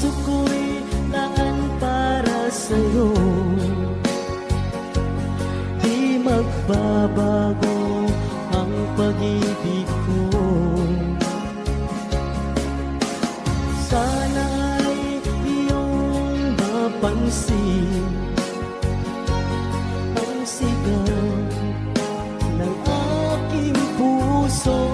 puso ko'y laan para sa'yo. Di magbabago ang pag-ibig ko. Sana ay iyong mapansin ang sigaw ng aking puso.